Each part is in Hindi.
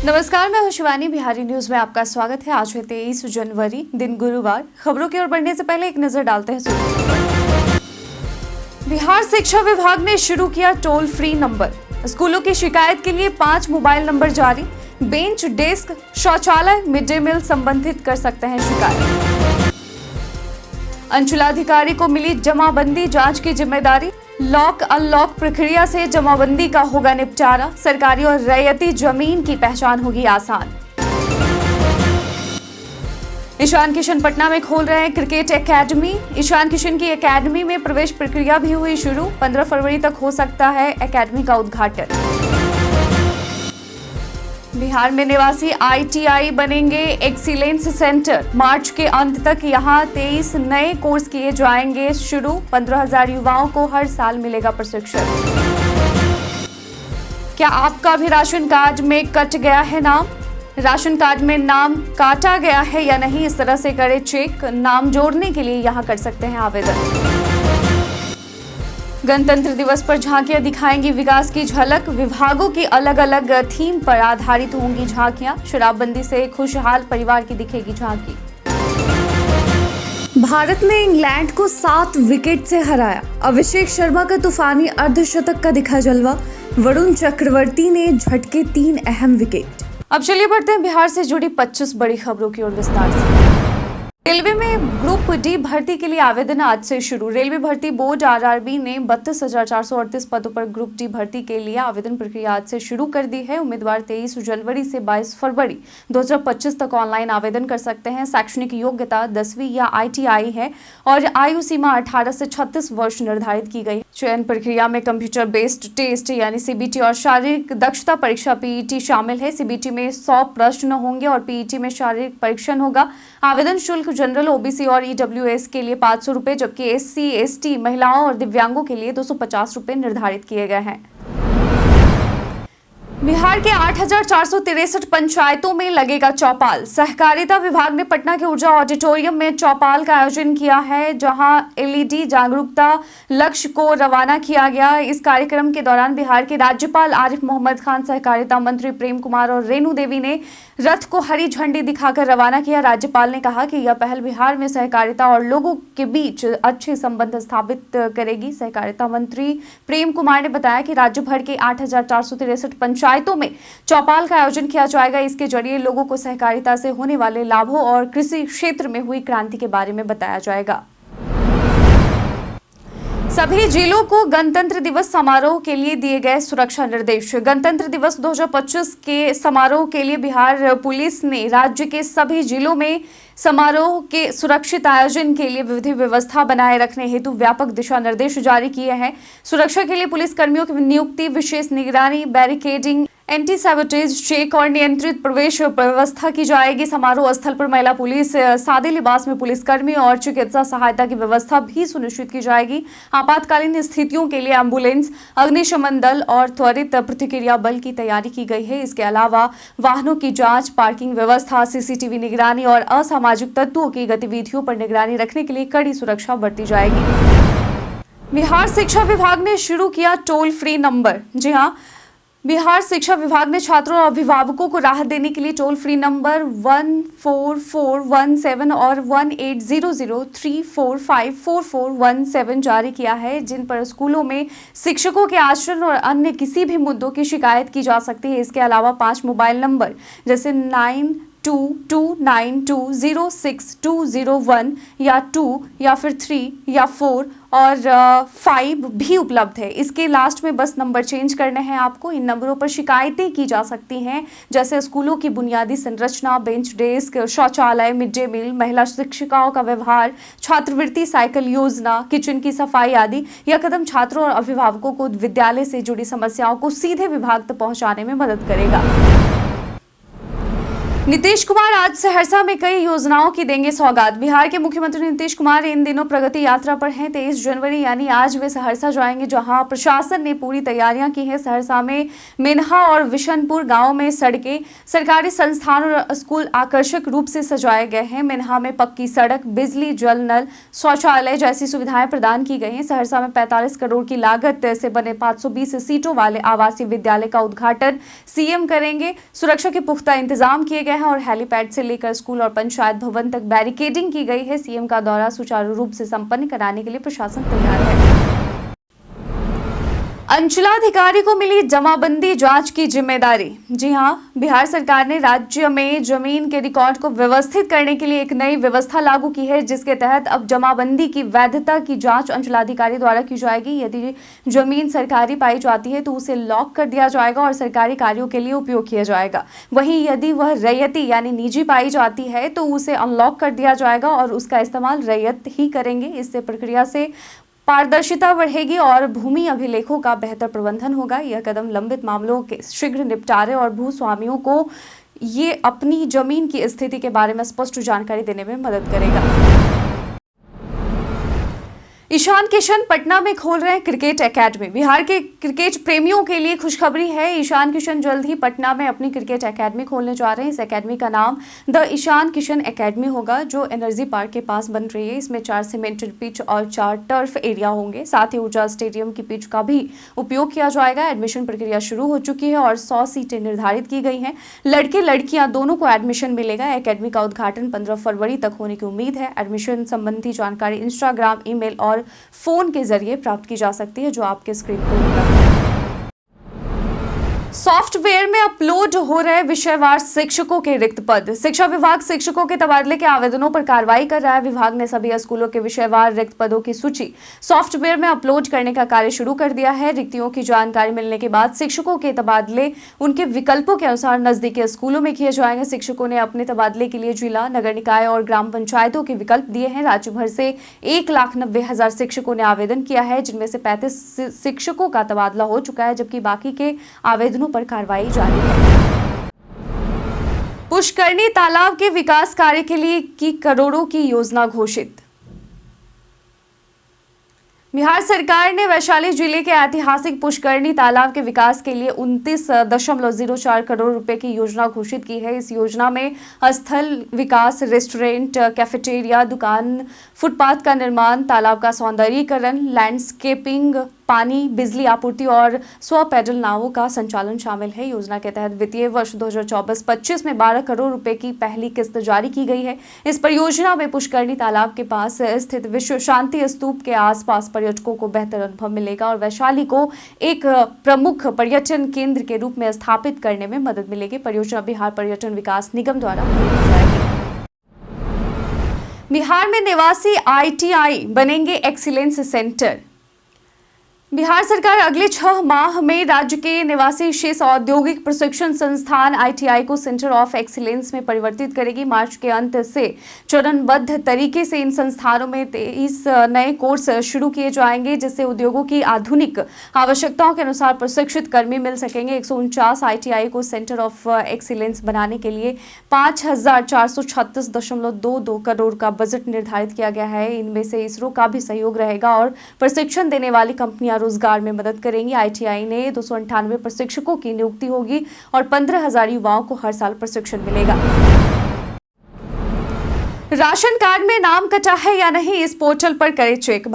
नमस्कार, मैं हूं शिवानी। बिहारी न्यूज में आपका स्वागत है। आज है 23 जनवरी, दिन गुरुवार। खबरों की ओर बढ़ने से पहले एक नजर डालते हैं सुर्खियों पर। बिहार शिक्षा विभाग ने शुरू किया टोल फ्री नंबर। स्कूलों की शिकायत के लिए 5 मोबाइल नंबर जारी। बेंच, डेस्क, शौचालय, मिड डे मील संबंधित कर सकते हैं शिकायत। अंचलाधिकारी को मिली जमाबंदी जांच की जिम्मेदारी। लॉक अनलॉक प्रक्रिया से जमाबंदी का होगा निपटारा। सरकारी और रैयती जमीन की पहचान होगी आसान। ईशान किशन पटना में खोल रहे हैं क्रिकेट एकेडमी। ईशान किशन की एकेडमी में प्रवेश प्रक्रिया भी हुई शुरू। 15 फरवरी तक हो सकता है एकेडमी का उद्घाटन। बिहार में निवासी ITI बनेंगे एक्सीलेंस सेंटर। मार्च के अंत तक यहां 23 नए कोर्स किए जाएंगे शुरू। 15,000 युवाओं को हर साल मिलेगा प्रशिक्षण। क्या आपका भी राशन कार्ड में कट गया है नाम? राशन कार्ड में नाम काटा गया है या नहीं, इस तरह से करें चेक। नाम जोड़ने के लिए यहां कर सकते हैं आवेदन। गणतंत्र दिवस पर झांकियां दिखाएंगी विकास की झलक। विभागों की अलग अलग थीम पर आधारित होंगी झांकियां। शराबबंदी से खुशहाल परिवार की दिखेगी झांकी। भारत ने इंग्लैंड को 7 विकेट से हराया। अभिषेक शर्मा का तूफानी अर्धशतक का दिखा जलवा। वरुण चक्रवर्ती ने झटके 3 अहम विकेट। अब चलिए बढ़ते हैं बिहार से जुड़ी 25 बड़ी खबरों की ओर विस्तार से। रेलवे में ग्रुप डी भर्ती के लिए आवेदन आज से शुरू। रेलवे भर्ती बोर्ड RRB ने 32,438 पदों पर ग्रुप डी भर्ती के लिए आवेदन प्रक्रिया आज से शुरू कर दी है। उम्मीदवार 23 जनवरी से 22 फरवरी 2025 तक ऑनलाइन आवेदन कर सकते हैं। शैक्षणिक योग्यता 10वीं या ITI है और आयु सीमा 18 से 36 वर्ष निर्धारित की गई। चयन प्रक्रिया में कंप्यूटर बेस्ड टेस्ट यानी CBT और शारीरिक दक्षता परीक्षा PET शामिल है। CBT में 100 प्रश्न होंगे और PET में शारीरिक परीक्षण होगा। आवेदन शुल्क जनरल, OBC और EWS के लिए 500 रुपए, जबकि SC, ST, महिलाओं और दिव्यांगों के लिए 250 रुपए निर्धारित किए गए हैं। बिहार के 8,463 पंचायतों में लगेगा चौपाल। सहकारिता विभाग ने पटना के ऊर्जा ऑडिटोरियम में चौपाल का आयोजन किया है, जहां LED जागरूकता लक्ष्य को रवाना किया गया। इस कार्यक्रम के दौरान बिहार के राज्यपाल आरिफ मोहम्मद खान, सहकारिता मंत्री प्रेम कुमार और रेणु देवी ने रथ को हरी झंडी दिखाकर रवाना किया। राज्यपाल ने कहा कि यह पहल बिहार में सहकारिता और लोगों के बीच अच्छे संबंध स्थापित करेगी। सहकारिता मंत्री प्रेम कुमार ने बताया कि राज्य भर के 8,463 पंचायतों में चौपाल का आयोजन किया जाएगा। इसके जरिए लोगों को सहकारिता से होने वाले लाभों और कृषि क्षेत्र में हुई क्रांति के बारे में बताया जाएगा। सभी जिलों को गणतंत्र दिवस समारोह के लिए दिए गए सुरक्षा निर्देश। गणतंत्र दिवस 2025 के समारोह के लिए बिहार पुलिस ने राज्य के सभी जिलों में समारोह के सुरक्षित आयोजन के लिए विधि व्यवस्था बनाए रखने हेतु व्यापक दिशा निर्देश जारी किए हैं। सुरक्षा के लिए पुलिस कर्मियों की नियुक्ति, विशेष निगरानी, बैरिकेडिंग, एंटी सैबोटेज चेक और नियंत्रित प्रवेश व्यवस्था की जाएगी। समारोह स्थल पर महिला पुलिस, सादे लिबास में पुलिसकर्मी और चिकित्सा सहायता की व्यवस्था भी सुनिश्चित की जाएगी। आपातकालीन स्थितियों के लिए एम्बुलेंस, अग्निशमन दल और त्वरित प्रतिक्रिया बल की तैयारी की गई है। इसके अलावा वाहनों की जांच, पार्किंग व्यवस्था, CCTV निगरानी और असामाजिक तत्वों की गतिविधियों पर निगरानी रखने के लिए कड़ी सुरक्षा बरती जाएगी। बिहार शिक्षा विभाग ने शुरू किया टोल फ्री नंबर। जी हाँ, बिहार शिक्षा विभाग ने छात्रों और अभिभावकों को राहत देने के लिए टोल फ्री नंबर 14417 और 1800345417 जारी किया है, जिन पर स्कूलों में शिक्षकों के आचरण और अन्य किसी भी मुद्दों की शिकायत की जा सकती है। इसके अलावा 5 मोबाइल नंबर जैसे 9229206201 या 2 या फिर 3 या 4 और 5 भी उपलब्ध है। इसके लास्ट में बस नंबर चेंज करने हैं आपको। इन नंबरों पर शिकायतें की जा सकती हैं, जैसे स्कूलों की बुनियादी संरचना, बेंच, डेस्क, शौचालय, मिड डे मील, महिला शिक्षिकाओं का व्यवहार, छात्रवृत्ति, साइकिल योजना, किचन की सफाई आदि। यह कदम छात्रों और अभिभावकों को विद्यालय से जुड़ी समस्याओं को सीधे विभाग तक पहुंचाने में मदद करेगा। नीतीश कुमार आज सहरसा में कई योजनाओं की देंगे सौगात। बिहार के मुख्यमंत्री नीतीश कुमार इन दिनों प्रगति यात्रा पर हैं। 23 जनवरी यानी आज वे सहरसा जाएंगे, जहां प्रशासन ने पूरी तैयारियां की हैं। सहरसा में मेन्हा और विशनपुर गांव में सड़कें, सरकारी संस्थान और स्कूल आकर्षक रूप से सजाए गए हैं। मेन्हा में पक्की सड़क, बिजली, जल नल, शौचालय जैसी सुविधाएं प्रदान की गई हैं। सहरसा में 45 करोड़ की लागत से बने 520 सीटों वाले आवासीय विद्यालय का उद्घाटन सीएम करेंगे। सुरक्षा के पुख्ता इंतजाम किए गए हैं और हेलीपैड से लेकर स्कूल और पंचायत भवन तक बैरिकेडिंग की गई है। सीएम का दौरा सुचारू रूप से संपन्न कराने के लिए प्रशासन तैयार है। अंचलाधिकारी को मिली जमाबंदी जांच की जिम्मेदारी। जी हां, बिहार सरकार ने राज्य में जमीन के रिकॉर्ड को व्यवस्थित करने के लिए एक नई व्यवस्था लागू की है, जिसके तहत अब जमाबंदी की वैधता की जांच अंचलाधिकारी द्वारा की जाएगी। यदि जमीन सरकारी पाई जाती है तो उसे लॉक कर दिया जाएगा और सरकारी कार्यों के लिए उपयोग किया जाएगा। वहीं यदि वह रैयती यानी निजी पाई जाती है तो उसे अनलॉक कर दिया जाएगा और उसका इस्तेमाल रैयत ही करेंगे। इससे प्रक्रिया से पारदर्शिता बढ़ेगी और भूमि अभिलेखों का बेहतर प्रबंधन होगा। यह कदम लंबित मामलों के शीघ्र निपटारे और भूस्वामियों को ये अपनी जमीन की स्थिति के बारे में स्पष्ट जानकारी देने में मदद करेगा। ईशान किशन पटना में खोल रहे हैं क्रिकेट एकेडमी। बिहार के क्रिकेट प्रेमियों के लिए खुशखबरी है। ईशान किशन जल्द ही पटना में अपनी क्रिकेट एकेडमी खोलने जा रहे हैं। इस एकेडमी का नाम द ईशान किशन एकेडमी होगा, जो एनर्जी पार्क के पास बन रही है। इसमें 4 सीमेंटेड पिच और 4 टर्फ एरिया होंगे। साथ ही ऊर्जा स्टेडियम की पिच का भी उपयोग किया जाएगा। एडमिशन प्रक्रिया शुरू हो चुकी है और 100 सीटें निर्धारित की गई हैं। लड़के लड़कियां दोनों को एडमिशन मिलेगा। एकेडमी का उद्घाटन 15 फरवरी तक होने की उम्मीद है। एडमिशन संबंधी जानकारी इंस्टाग्राम, ईमेल और फोन के जरिए प्राप्त की जा सकती है, जो आपके स्क्रीन पर उपलब्ध है। सॉफ्टवेयर में अपलोड हो रहे विषयवार शिक्षकों के रिक्त पद। शिक्षा विभाग शिक्षकों के तबादले के आवेदनों पर कार्रवाई कर रहा है। विभाग ने सभी स्कूलों के विषयवार रिक्त पदों की सूची सॉफ्टवेयर में अपलोड करने का कार्य शुरू कर दिया है। रिक्तियों की जानकारी मिलने के बाद शिक्षकों के तबादले उनके विकल्पों के अनुसार नजदीकी स्कूलों में किए जाएंगे। शिक्षकों ने अपने तबादले के लिए जिला, नगर निकाय और ग्राम पंचायतों के विकल्प दिए हैं। राज्य भर से 1,90,000 शिक्षकों ने आवेदन किया है, जिनमें से 35 शिक्षकों का तबादला हो चुका है, जबकि बाकी के आवेदनों पर कार्रवाई जारी है। पुष्करनी तालाब के विकास कार्य के लिए की करोड़ों की योजना घोषित। बिहार सरकार ने वैशाली जिले के ऐतिहासिक पुष्करनी तालाब के विकास के लिए 29.04 करोड़ रुपए की योजना घोषित की है। इस योजना में स्थल विकास, रेस्टोरेंट, कैफेटेरिया, दुकान, फुटपाथ का निर्माण, तालाब का सौंदर्यीकरण, लैंडस्केपिंग, पानी, बिजली आपूर्ति और स्व पैडल नावों का संचालन शामिल है। योजना के तहत वित्तीय वर्ष 2024-25 में 12 करोड़ रुपए की पहली किस्त जारी की गई है। इस परियोजना में पुष्करनी तालाब के पास स्थित विश्व शांति स्तूप के आसपास पर्यटकों को बेहतर अनुभव मिलेगा और वैशाली को एक प्रमुख पर्यटन केंद्र के रूप में स्थापित करने में मदद मिलेगी। परियोजना बिहार पर्यटन विकास निगम द्वारा की जाएगी। बिहार में निवासी ITI बनेंगे एक्सीलेंस सेंटर। बिहार सरकार अगले 6 माह में राज्य के निवासी शेष औद्योगिक प्रशिक्षण संस्थान ITI को सेंटर ऑफ एक्सीलेंस में परिवर्तित करेगी। मार्च के अंत से चरणबद्ध तरीके से इन संस्थानों में 23 नए कोर्स शुरू किए जाएंगे, जिससे उद्योगों की आधुनिक आवश्यकताओं के अनुसार प्रशिक्षित कर्मी मिल सकेंगे। 149 ITI को सेंटर ऑफ एक्सीलेंस बनाने के लिए 5,436.22 करोड़ का बजट निर्धारित किया गया है। इनमें से इसरो का भी सहयोग रहेगा और प्रशिक्षण देने वाली कंपनियां रोजगार में मदद करेंगी। ITI ने 298 प्रशिक्षकों की नियुक्ति होगी और 15,000 युवाओं को हर साल प्रशिक्षण मिलेगा। राशन कार्ड में नाम कटा है या नहीं, इस पोर्टल पर करें चेक।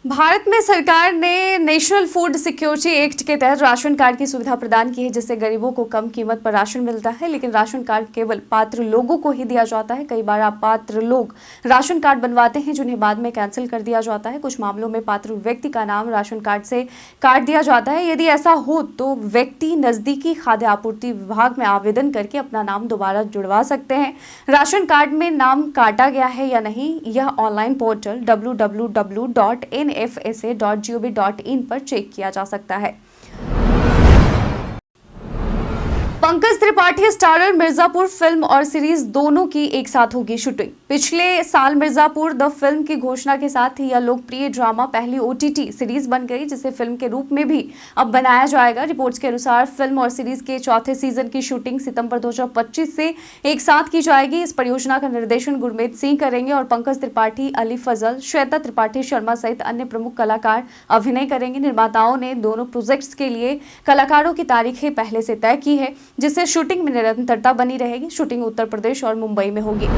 भारत में सरकार ने नेशनल फूड सिक्योरिटी एक्ट के तहत राशन कार्ड की सुविधा प्रदान की है, जिससे गरीबों को कम कीमत पर राशन मिलता है। लेकिन राशन कार्ड केवल पात्र लोगों को ही दिया जाता है। कई बार अपात्र लोग राशन कार्ड बनवाते हैं, जिन्हें बाद में कैंसिल कर दिया जाता है। कुछ मामलों में पात्र व्यक्ति का नाम राशन कार्ड से काट दिया जाता है। यदि ऐसा हो तो व्यक्ति नजदीकी खाद्य आपूर्ति विभाग में आवेदन करके अपना नाम दोबारा जुड़वा सकते हैं। राशन कार्ड में नाम काटा गया है या नहीं, यह ऑनलाइन पोर्टल www.nfsa.gov.in पर चेक किया जा सकता है। पंकज त्रिपाठी स्टारर मिर्जापुर फिल्म और सीरीज दोनों की एक साथ होगी शूटिंग। पिछले साल मिर्जापुर द फिल्म की घोषणा के साथ ही यह लोकप्रिय ड्रामा पहली ओटीटी सीरीज बन गई, जिसे फिल्म के रूप में भी अब बनाया जाएगा। रिपोर्ट्स के अनुसार फिल्म और सीरीज के चौथे सीजन की शूटिंग सितंबर 2025 से एक साथ की जाएगी। इस परियोजना का निर्देशन गुरमीत सिंह करेंगे और पंकज त्रिपाठी, अली फजल, श्वेता त्रिपाठी शर्मा सहित अन्य प्रमुख कलाकार अभिनय करेंगे। निर्माताओं ने दोनों प्रोजेक्ट्स के लिए कलाकारों की तारीखें पहले से तय की है, जिससे शूटिंग में निरंतरता बनी रहेगी। शूटिंग उत्तर प्रदेश और मुंबई में होगी।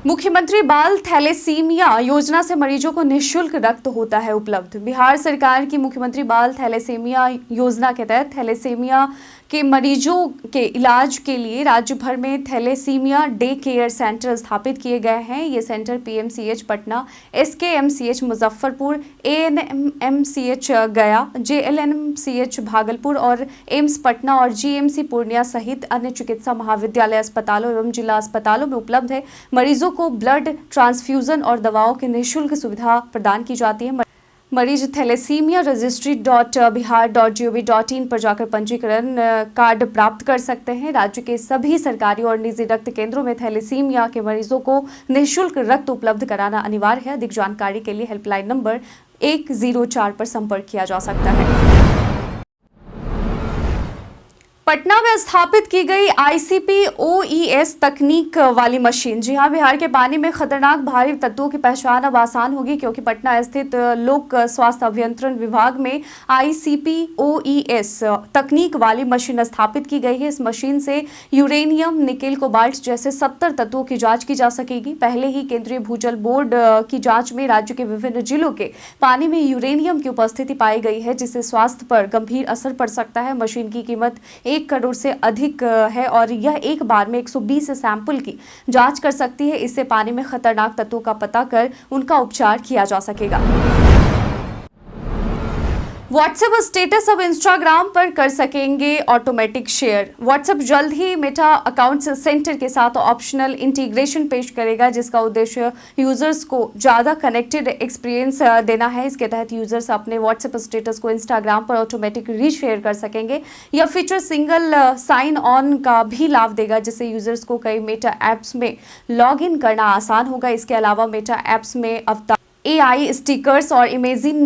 मुख्यमंत्री बाल थैलेसीमिया योजना से मरीजों को निःशुल्क रक्त होता है उपलब्ध। बिहार सरकार की मुख्यमंत्री बाल थैलेसीमिया योजना के तहत थैलेसीमिया के मरीजों के इलाज के लिए राज्य भर में थैलेसीमिया डे केयर सेंटर स्थापित किए गए हैं। ये centre PMCH Patna, SKMCH Muzaffarpur, ANMCH गया, जेएलएनएमसीएच भागलपुर और एम्स पटना और जीएमसी पूर्णिया सहित अन्य चिकित्सा महाविद्यालय अस्पतालों एवं जिला अस्पतालों में उपलब्ध है। मरीजों को ब्लड ट्रांसफ्यूजन और दवाओं की निःशुल्क सुविधा प्रदान की जाती है। मरीज थैलेसीमिया registry.bihar.gov.in पर जाकर पंजीकरण कार्ड प्राप्त कर सकते हैं। राज्य के सभी सरकारी और निजी रक्त केंद्रों में थैलेसीमिया के मरीजों को निःशुल्क रक्त उपलब्ध कराना अनिवार्य है। अधिक जानकारी के लिए हेल्पलाइन नंबर 104 पर संपर्क किया जा सकता है। पटना में स्थापित की गई ICP-OES तकनीक वाली मशीन। जी हां, बिहार के पानी में खतरनाक भारी तत्वों की पहचान अब आसान होगी, क्योंकि पटना स्थित लोक स्वास्थ्य अभियंत्रण विभाग में ICP-OES तकनीक वाली मशीन स्थापित की गई है। इस मशीन से यूरेनियम, निकेल, कोबाल्ट जैसे 70 तत्वों की जांच की जा सकेगी। पहले ही केंद्रीय भूजल बोर्ड की जांच में राज्य के विभिन्न जिलों के पानी में यूरेनियम की उपस्थिति पाई गई है, जिससे स्वास्थ्य पर गंभीर असर पड़ सकता है। मशीन की कीमत 1 करोड़ से अधिक है और यह एक बार में 120 सैंपल की जांच कर सकती है। इससे पानी में खतरनाक तत्वों का पता कर उनका उपचार किया जा सकेगा। व्हाट्सएप स्टेटस अब इंस्टाग्राम पर कर सकेंगे ऑटोमेटिक शेयर। व्हाट्सएप जल्द ही मेटा अकाउंट्स सेंटर के साथ ऑप्शनल इंटीग्रेशन पेश करेगा, जिसका उद्देश्य यूजर्स को ज़्यादा कनेक्टेड एक्सपीरियंस देना है। इसके तहत यूजर्स अपने व्हाट्सएप स्टेटस को इंस्टाग्राम पर ऑटोमेटिक रीशेयर कर सकेंगे। यह फीचर सिंगल साइन ऑन का भी लाभ देगा, जिससे यूजर्स को कई मेटा ऐप्स में लॉग इन करना आसान होगा। इसके अलावा मेटा ऐप्स में अवतार, AI स्टिकर्स और इमेजिन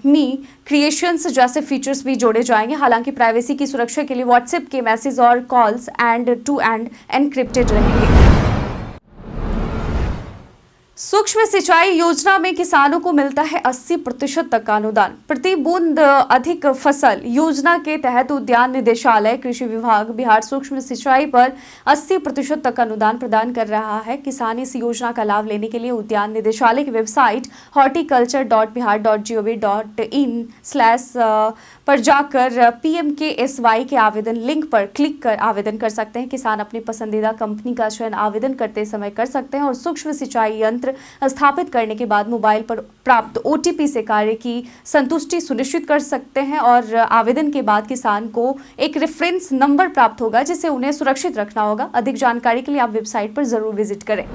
मी क्रिएशंस जैसे फीचर्स भी जोड़े जाएंगे। हालांकि प्राइवेसी की सुरक्षा के लिए व्हाट्सएप के मैसेज और calls end to end encrypted रहेंगे। सूक्ष्म सिंचाई योजना में किसानों को मिलता है 80% तक का अनुदान। प्रति बूंद अधिक फसल योजना के तहत उद्यान निदेशालय, कृषि विभाग बिहार सूक्ष्म सिंचाई पर 80% तक अनुदान प्रदान कर रहा है। किसान इस योजना का लाभ लेने के लिए उद्यान निदेशालय की वेबसाइट horticulture.bihar.gov.in/ पर जाकर PMKSY के आवेदन लिंक पर क्लिक कर आवेदन कर सकते हैं। किसान अपनी पसंदीदा कंपनी का चयन आवेदन करते समय कर सकते हैं और सूक्ष्म सिंचाई यंत्र स्थापित करने के बाद मोबाइल पर प्राप्त OTP से कार्य की संतुष्टि सुनिश्चित कर सकते हैं। और आवेदन के बाद किसान को एक रेफरेंस नंबर प्राप्त होगा, जिसे उन्हें सुरक्षित रखना होगा। अधिक जानकारी के लिए आप वेबसाइट पर जरूर विजिट करें।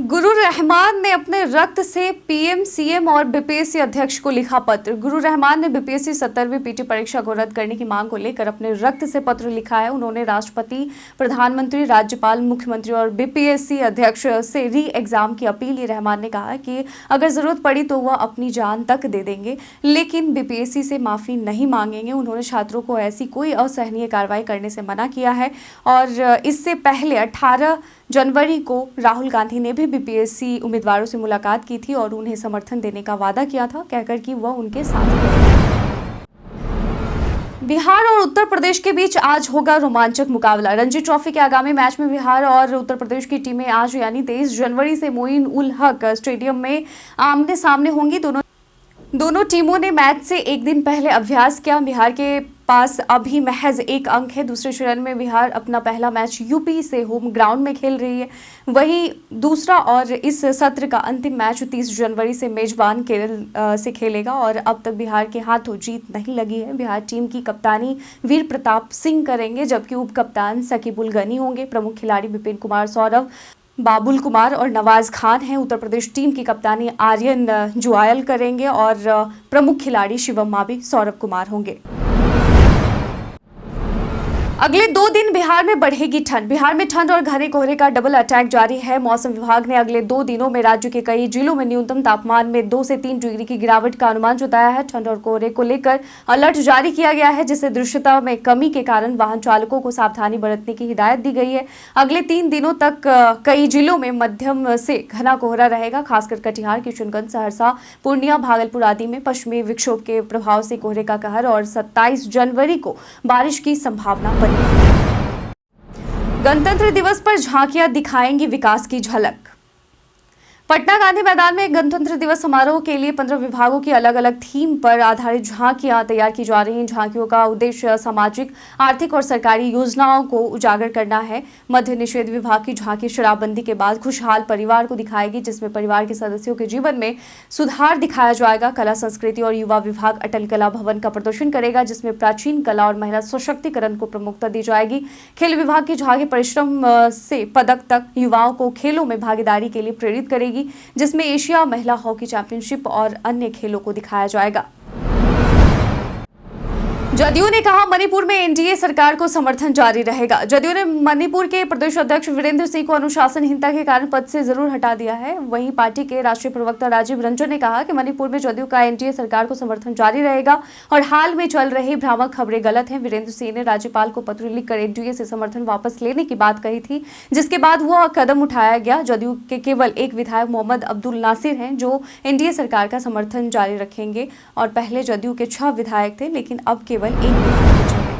गुरु रहमान ने अपने रक्त से PM, CM और BPSC अध्यक्ष को लिखा पत्र। गुरु रहमान ने BPSC 70वीं PT परीक्षा को रद्द करने की मांग को लेकर अपने रक्त से पत्र लिखा है। उन्होंने राष्ट्रपति, प्रधानमंत्री, राज्यपाल, मुख्यमंत्री और BPSC अध्यक्ष से री एग्जाम की अपील। रहमान ने कहा कि अगर जरूरत पड़ी तो वह अपनी जान तक दे देंगे, लेकिन BPSC से माफी नहीं मांगेंगे। उन्होंने छात्रों को ऐसी कोई असहनीय कार्रवाई करने से मना किया है। और इससे पहले 18 जनवरी को राहुल गांधी ने भी BPSC उम्मीदवारों से मुलाकात की थी और उन्हें समर्थन देने का वादा किया था, कहकर कि वह उनके साथ है। बिहार और उत्तर प्रदेश के बीच आज होगा रोमांचक मुकाबला। रणजी ट्रॉफी के आगामी मैच में बिहार और उत्तर प्रदेश की टीमें आज यानी 23 जनवरी से मोइन उल हक स्टेडियम में आमने सामने होंगी। दोनों टीमों ने मैच से एक दिन पहले अभ्यास किया। बिहार के पास अभी महज 1 अंक है। दूसरे चरण में बिहार अपना पहला मैच यूपी से होम ग्राउंड में खेल रही है। वहीं दूसरा और इस सत्र का अंतिम मैच 30 जनवरी से मेजबान केरल से खेलेगा और अब तक बिहार के हाथों जीत नहीं लगी है। बिहार टीम की कप्तानी वीर प्रताप सिंह करेंगे, जबकि उप कप्तान सकीबुल गनी होंगे। प्रमुख खिलाड़ी विपिन कुमार, सौरव बाबुल कुमार और नवाज खान हैं। उत्तर प्रदेश टीम की कप्तानी आर्यन जुआयल करेंगे और प्रमुख खिलाड़ी शिवम मावी, सौरभ कुमार होंगे। अगले 2 दिन बिहार में बढ़ेगी ठंड। बिहार में ठंड और घने कोहरे का डबल अटैक जारी है। मौसम विभाग ने अगले 2 दिनों में राज्य के कई जिलों में न्यूनतम तापमान में 2 से 3 डिग्री की गिरावट का अनुमान जताया है। ठंड और कोहरे को लेकर अलर्ट जारी किया गया है, जिससे दृश्यता में कमी के कारण वाहन चालकों को सावधानी बरतने की हिदायत दी गई है। अगले 3 दिनों तक कई जिलों में मध्यम से घना कोहरा रहेगा, खासकर कटिहार, किशनगंज, सहरसा, पूर्णिया, भागलपुर आदि में पश्चिमी विक्षोभ के प्रभाव से कोहरे का कहर और 27 जनवरी को बारिश की संभावना। गणतंत्र दिवस पर झांकियां दिखाएंगी विकास की झलक। पटना गांधी मैदान में गणतंत्र दिवस समारोह के लिए 15 विभागों की अलग अलग थीम पर आधारित झांकियां तैयार की जा रही हैं। झांकियों का उद्देश्य सामाजिक, आर्थिक और सरकारी योजनाओं को उजागर करना है। मद्य निषेध विभाग की झांकी शराबबंदी के बाद खुशहाल परिवार को दिखाएगी, जिसमें परिवार के सदस्यों के जीवन में सुधार दिखाया जाएगा। कला, संस्कृति और युवा विभाग अटल कला भवन का प्रदर्शन करेगा, जिसमें प्राचीन कला और महिला सशक्तिकरण को प्रमुखता दी जाएगी। खेल विभाग की झांकी परिश्रम से पदक तक युवाओं को खेलों में भागीदारी के लिए प्रेरित करेगी, जिसमें एशिया महिला हॉकी चैंपियनशिप और अन्य खेलों को दिखाया जाएगा। जदयू ने कहा, मणिपुर में एनडीए सरकार को समर्थन जारी रहेगा। जदयू ने मणिपुर के प्रदेश अध्यक्ष वीरेंद्र सिंह को अनुशासनहीनता के कारण पद से जरूर हटा दिया है। वहीं पार्टी के राष्ट्रीय प्रवक्ता राजीव रंजन ने कहा कि मणिपुर में जदयू का एनडीए सरकार को समर्थन जारी रहेगा और हाल में चल रही भ्रामक खबरें गलत हैं। वीरेंद्र सिंह ने राज्यपाल को पत्र लिखकर एनडीए से समर्थन वापस लेने की बात कही थी, जिसके बाद वह कदम उठाया गया। जदयू के केवल एक विधायक मोहम्मद अब्दुल नासिर हैं जो एनडीए सरकार का समर्थन जारी रखेंगे और पहले जदयू के 6 विधायक थे, लेकिन अब केवल एक विधायक बचे हैं।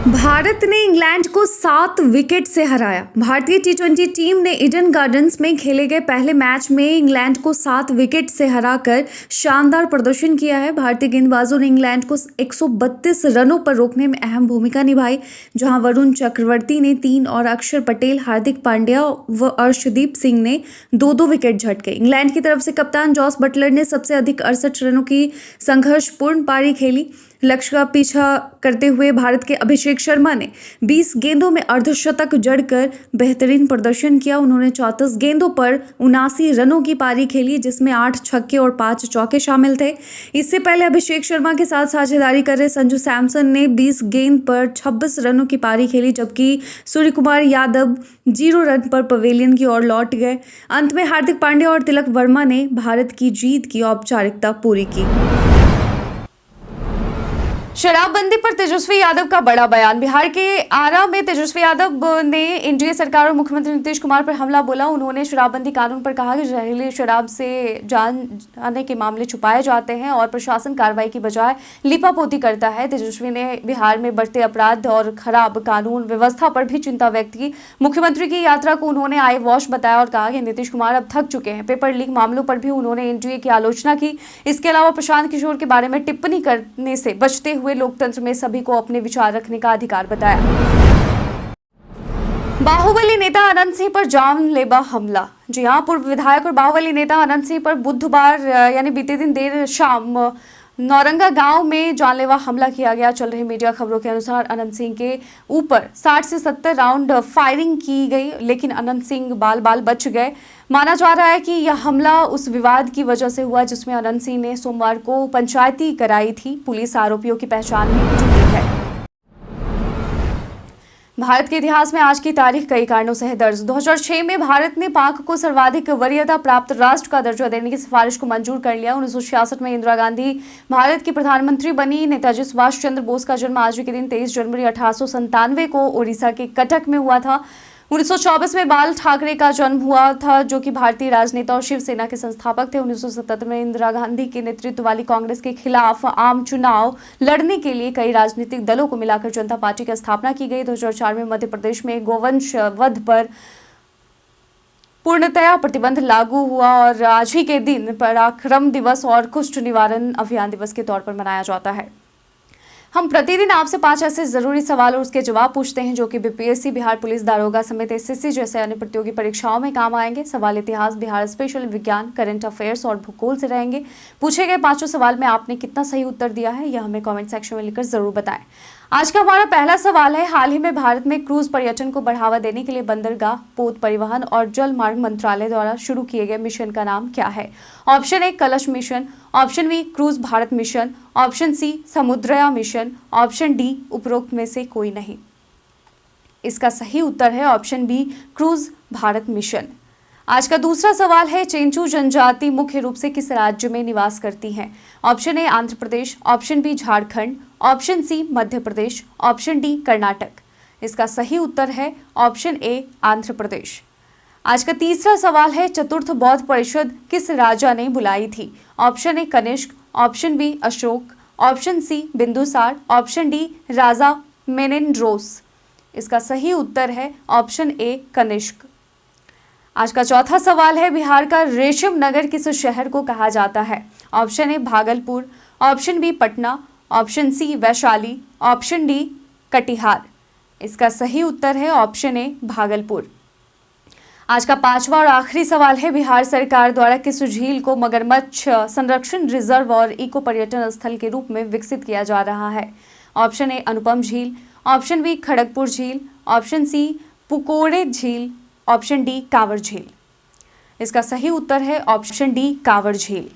भारत ने इंग्लैंड को 7 विकेट से हराया। भारतीय टी20 टीम ने ईडन गार्डन्स में खेले गए पहले मैच में इंग्लैंड को 7 विकेट से हराकर शानदार प्रदर्शन किया है। भारतीय गेंदबाजों ने इंग्लैंड को 132 रनों पर रोकने में अहम भूमिका निभाई, जहां वरुण चक्रवर्ती ने 3 और अक्षर पटेल, हार्दिक पांड्या व अर्शदीप सिंह ने 2-2 विकेट झटके। इंग्लैंड की तरफ से कप्तान जॉस बटलर ने सबसे अधिक 68 रनों की संघर्षपूर्ण पारी खेली। लक्ष्य का पीछा करते हुए भारत के अभिषेक शर्मा ने 20 गेंदों में अर्धशतक जड़कर बेहतरीन प्रदर्शन किया। उन्होंने 34 गेंदों पर 79 रनों की पारी खेली, जिसमें 8 छक्के और 5 चौके शामिल थे। इससे पहले अभिषेक शर्मा के साथ साझेदारी कर रहे संजू सैमसन ने 20 गेंद पर 26 रनों की पारी खेली, जबकि सूर्यकुमार यादव 0 रन पर पवेलियन की ओर लौट गए। अंत में हार्दिक पांड्या और तिलक वर्मा ने भारत की जीत की औपचारिकता पूरी की। शराबबंदी पर तेजस्वी यादव का बड़ा बयान। बिहार के आरा में तेजस्वी यादव ने एनडीए सरकार और मुख्यमंत्री नीतीश कुमार पर हमला बोला। उन्होंने शराबबंदी कानून पर कहा कि जहरीली शराब से जान जाने के मामले छुपाए जाते हैं और प्रशासन कार्रवाई की बजाय लिपापोती करता है। तेजस्वी ने बिहार में बढ़ते अपराध और खराब कानून व्यवस्था पर भी चिंता व्यक्त की। मुख्यमंत्री की यात्रा को उन्होंने आई वॉश बताया और कहा कि नीतीश कुमार अब थक चुके हैं। पेपर लीक मामलों पर भी उन्होंने एनडीए की आलोचना की। इसके अलावा प्रशांत किशोर के बारे में टिप्पणी करने से बचते हुए लोकतंत्र में सभी को अपने विचार रखने का अधिकार बताया। बाहुबली नेता अनंत सिंह पर जानलेवा हमला। जी हां, पूर्व विधायक और बाहुबली नेता अनंत सिंह पर बुधवार यानी बीते दिन देर शाम नौरंगा गांव में जानलेवा हमला किया गया। चल रही मीडिया खबरों के अनुसार अनंत सिंह के ऊपर 60 से 70 राउंड फायरिंग की गई, लेकिन अनंत सिंह बाल बच गए। माना जा रहा है कि यह हमला उस विवाद की वजह से हुआ जिसमें अनंत सिंह ने सोमवार को पंचायती कराई थी। पुलिस आरोपियों की पहचान में जुटी है। भारत के इतिहास में आज की तारीख कई कारणों से है दर्ज। 2006 में भारत ने पाक को सर्वाधिक वरीयता प्राप्त राष्ट्र का दर्जा देने की सिफारिश को मंजूर कर लिया। 1966 में इंदिरा गांधी भारत की प्रधानमंत्री बनी। नेताजी सुभाष चंद्र बोस का जन्म आज के दिन 23 जनवरी 1897 को ओडिशा के कटक में हुआ था। 1924 में बाल ठाकरे का जन्म हुआ था, जो कि भारतीय राजनेता और शिवसेना के संस्थापक थे। 1977 में इंदिरा गांधी के नेतृत्व वाली कांग्रेस के खिलाफ आम चुनाव लड़ने के लिए कई राजनीतिक दलों को मिलाकर जनता पार्टी की स्थापना की गई। 2004 में मध्य प्रदेश में गोवंश वध पर पूर्णतया प्रतिबंध लागू हुआ और आज ही के दिन पराक्रम दिवस और कुष्ठ निवारण अभियान दिवस के तौर पर मनाया जाता है। हम प्रतिदिन आपसे 5 ऐसे जरूरी सवाल और उसके जवाब पूछते हैं जो कि बीपीएससी, बिहार पुलिस दारोगा समेत एसएससी जैसे अन्य प्रतियोगी परीक्षाओं में काम आएंगे। सवाल इतिहास, बिहार स्पेशल, विज्ञान, करंट अफेयर्स और भूगोल से रहेंगे। पूछे गए 5 सवाल में आपने कितना सही उत्तर दिया है यह हमें कमेंट सेक्शन में लिखकर जरूर बताएं। आज का हमारा पहला सवाल है, हाल ही में भारत में क्रूज पर्यटन को बढ़ावा देने के लिए बंदरगाह, पोत परिवहन और जल मार्ग मंत्रालय द्वारा शुरू किए गए मिशन का नाम क्या है? Option A Kalash mission, option B cruise Bharat mission, option C Samudrayaan mission, option D उपरोक्त में से कोई नहीं। इसका सही उत्तर है option B cruise Bharat mission. आज का दूसरा सवाल है, चेंचू जनजाति मुख्य रूप से किस राज्य में निवास करती है? Option A Andhra Pradesh, option B Jharkhand, option C Madhya Pradesh, option D Karnataka. इसका सही उत्तर है ऑप्शन ए आंध्र प्रदेश। आज का तीसरा सवाल है, चतुर्थ बौद्ध परिषद किस राजा ने बुलाई थी? Option A Kanishka, option B Ashoka, option C Bindusara, option D राजा मेनेंड्रोस। इसका सही उत्तर है ऑप्शन ए कनिष्क। आज का चौथा सवाल है, बिहार का रेशम नगर किस शहर को कहा जाता है? Option A Bhagalpur, option B Patna, option C Vaishali, option D Katihar. इसका सही उत्तर है ऑप्शन ए भागलपुर। आज का पांचवा और आखिरी सवाल है, बिहार सरकार द्वारा किस झील को मगरमच्छ संरक्षण रिजर्व और इको पर्यटन स्थल के रूप में विकसित किया जा रहा है? ऑप्शन ए अनुपम झील, ऑप्शन बी खड़गपुर झील, ऑप्शन सी पुकोड़े झील, ऑप्शन डी कांवर झील। इसका सही उत्तर है ऑप्शन डी कांवर झील।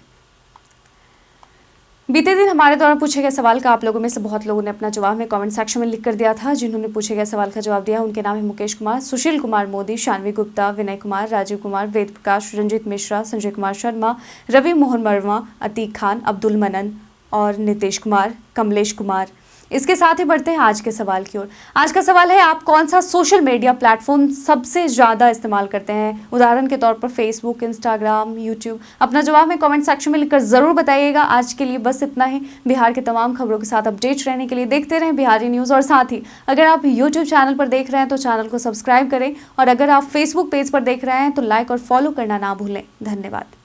बीते दिन हमारे द्वारा पूछे गए सवाल का आप लोगों में से बहुत लोगों ने अपना जवाब में कमेंट सेक्शन में लिख कर दिया था। जिन्होंने पूछे गए सवाल का जवाब दिया उनके नाम है मुकेश कुमार, सुशील कुमार मोदी, शानवी गुप्ता, विनय कुमार, राजीव कुमार, वेद प्रकाश, रंजीत मिश्रा, संजय कुमार शर्मा, रवि मोहन वर्मा, अतीक खान, अब्दुल मनन और नीतीश कुमार, कमलेश कुमार। इसके साथ ही बढ़ते हैं आज के सवाल की ओर। आज का सवाल है, आप कौन सा सोशल मीडिया प्लेटफॉर्म सबसे ज़्यादा इस्तेमाल करते हैं? उदाहरण के तौर पर फेसबुक, इंस्टाग्राम, यूट्यूब। अपना जवाब में कमेंट सेक्शन में लिखकर ज़रूर बताइएगा। आज के लिए बस इतना ही। बिहार के तमाम खबरों के साथ अपडेट रहने के लिए देखते रहें बिहारी न्यूज़। और साथ ही अगर आप यूट्यूब चैनल पर देख रहे हैं तो चैनल को सब्सक्राइब करें, और अगर आप फेसबुक पेज पर देख रहे हैं तो लाइक और फॉलो करना ना भूलें। धन्यवाद।